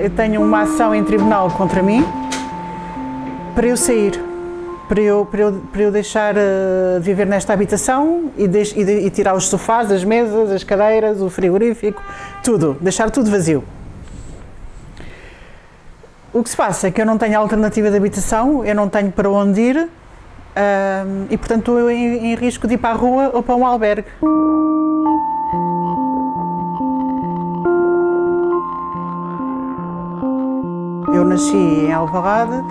eu tenho uma ação em tribunal contra mim para eu sair, para eu deixar de viver nesta habitação e tirar os sofás, as mesas, as cadeiras, o frigorífico, tudo, deixar tudo vazio. O que se passa é que eu não tenho alternativa de habitação, eu não tenho para onde ir e, portanto, estou em risco de ir para a rua ou para um albergue. Eu nasci em Alvalade,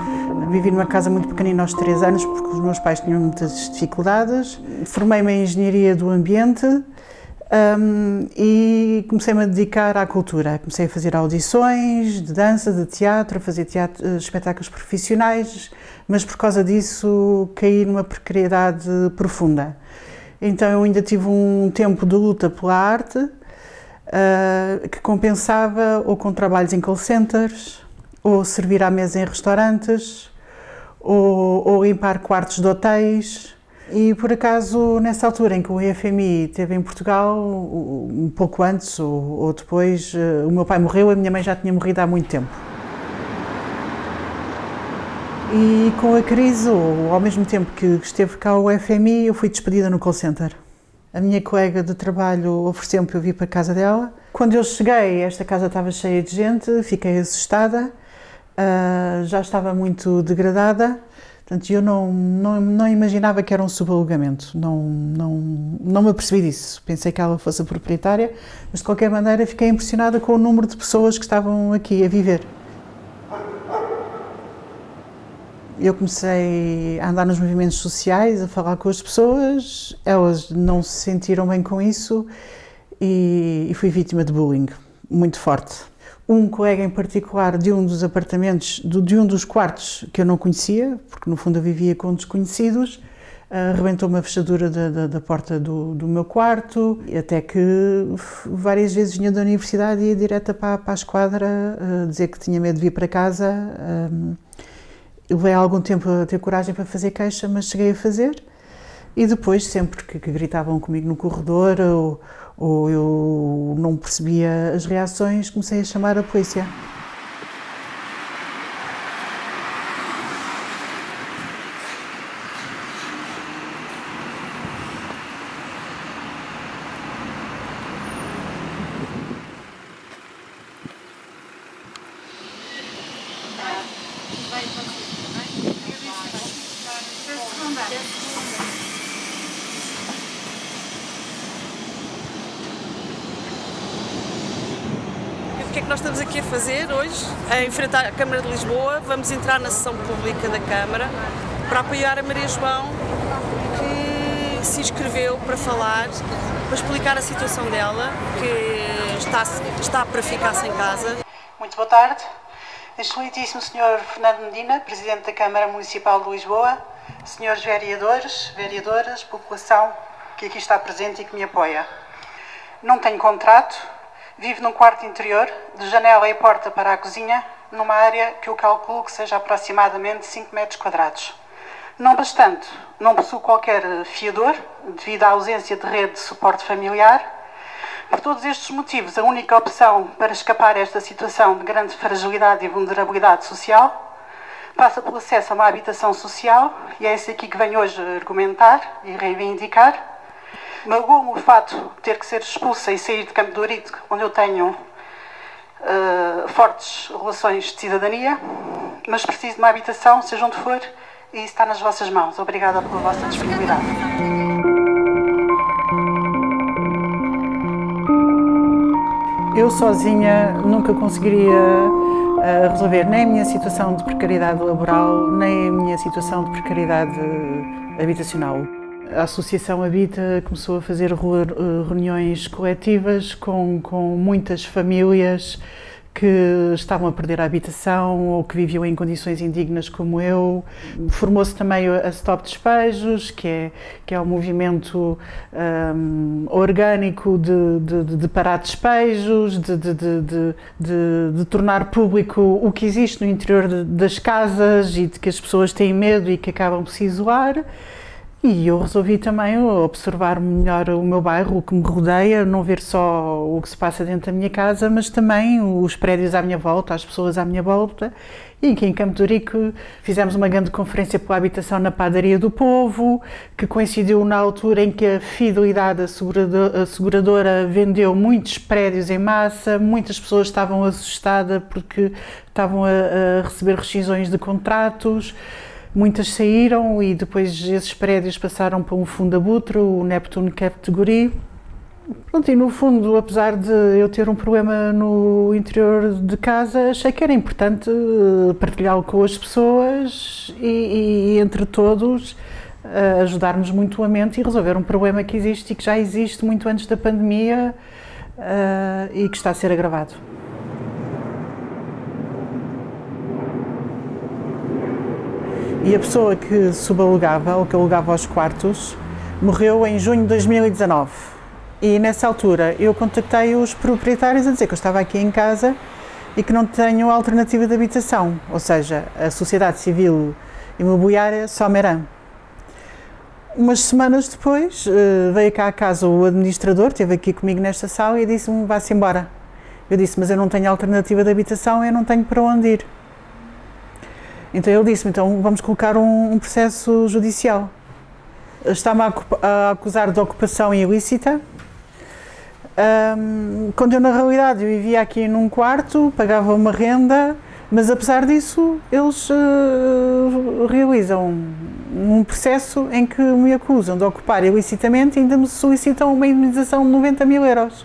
vivi numa casa muito pequenina aos 3 anos porque os meus pais tinham muitas dificuldades. Formei-me em Engenharia do Ambiente e comecei-me a dedicar à cultura. Comecei a fazer audições de dança, de teatro, a fazer espetáculos profissionais, mas por causa disso caí numa precariedade profunda. Então eu ainda tive um tempo de luta pela arte que compensava ou com trabalhos em call centers, ou servir à mesa em restaurantes, ou limpar quartos de hotéis. E por acaso, nessa altura em que o IFMI esteve em Portugal, um pouco antes ou depois, o meu pai morreu, a minha mãe já tinha morrido há muito tempo. E com a crise, ou ao mesmo tempo que esteve cá o IFMI, eu fui despedida no call center. A minha colega de trabalho ofereceu-me para eu vir para a casa dela. Quando eu cheguei, esta casa estava cheia de gente, fiquei assustada. Já estava muito degradada, portanto eu não imaginava que era um subalugamento, não me apercebi disso, pensei que ela fosse a proprietária, mas de qualquer maneira fiquei impressionada com o número de pessoas que estavam aqui a viver. Eu comecei a andar nos movimentos sociais, a falar com as pessoas, elas não se sentiram bem com isso e fui vítima de bullying, muito forte. Um colega em particular de um dos apartamentos, de um dos quartos que eu não conhecia, porque no fundo eu vivia com desconhecidos, arrebentou-me a fechadura da porta do meu quarto, até que várias vezes vinha da universidade e ia direta para a esquadra dizer que tinha medo de vir para casa. Eu levei algum tempo a ter coragem para fazer queixa, mas cheguei a fazer. E depois, sempre que gritavam comigo no corredor ou eu não percebia as reações, comecei a chamar a polícia. O que é que nós estamos aqui a fazer hoje? A enfrentar a Câmara de Lisboa. Vamos entrar na sessão pública da Câmara para apoiar a Maria João, que se inscreveu para falar, para explicar a situação dela, que está para ficar sem casa. Muito boa tarde. Excelentíssimo Sr. Fernando Medina, Presidente da Câmara Municipal de Lisboa, senhores vereadores, vereadoras, população que aqui está presente e que me apoia. Não tenho contrato. Vivo num quarto interior, de janela e porta para a cozinha, numa área que eu calculo que seja aproximadamente 5 metros quadrados. Não bastante, não possuo qualquer fiador, devido à ausência de rede de suporte familiar. Por todos estes motivos, a única opção para escapar a esta situação de grande fragilidade e vulnerabilidade social passa pelo acesso a uma habitação social, e é isso aqui que venho hoje argumentar e reivindicar. Magoou-me o fato de ter que ser expulsa e sair de Campo de Ourique, onde eu tenho fortes relações de cidadania, mas preciso de uma habitação, seja onde for, e isso está nas vossas mãos. Obrigada pela vossa disponibilidade. Eu sozinha nunca conseguiria resolver nem a minha situação de precariedade laboral, nem a minha situação de precariedade habitacional. A Associação Habita começou a fazer reuniões coletivas com muitas famílias que estavam a perder a habitação ou que viviam em condições indignas como eu. Formou-se também a Stop Despejos, que é um movimento orgânico de parar despejos, de tornar público o que existe no interior das casas e de que as pessoas têm medo e que acabam por se isolar. E eu resolvi também observar melhor o meu bairro, o que me rodeia, não ver só o que se passa dentro da minha casa, mas também os prédios à minha volta, as pessoas à minha volta. E aqui em Campo de Ourique fizemos uma grande conferência pela habitação na Padaria do Povo, que coincidiu na altura em que a Fidelidade, a seguradora, vendeu muitos prédios em massa, muitas pessoas estavam assustadas porque estavam a receber rescisões de contratos. Muitas saíram e depois esses prédios passaram para um fundo abutre, o Neptune Category. Pronto, e no fundo, apesar de eu ter um problema no interior de casa, achei que era importante partilhá-lo com as pessoas e entre todos ajudarmos mutuamente e resolver um problema que existe e que já existe muito antes da pandemia e que está a ser agravado. E a pessoa que subalugava, ou que alugava os quartos, morreu em junho de 2019. E nessa altura eu contactei os proprietários a dizer que eu estava aqui em casa e que não tenho alternativa de habitação, ou seja, a Sociedade Civil Imobiliária Someran. Umas semanas depois veio cá a casa o administrador, esteve aqui comigo nesta sala e disse-me: vá-se embora. Eu disse: mas eu não tenho alternativa de habitação, eu não tenho para onde ir. Então ele disse-me: então vamos colocar um processo judicial. Está-me a acusar de ocupação ilícita, quando eu na realidade eu vivia aqui num quarto, pagava uma renda, mas apesar disso eles realizam um processo em que me acusam de ocupar ilicitamente e ainda me solicitam uma indemnização de 90 mil euros.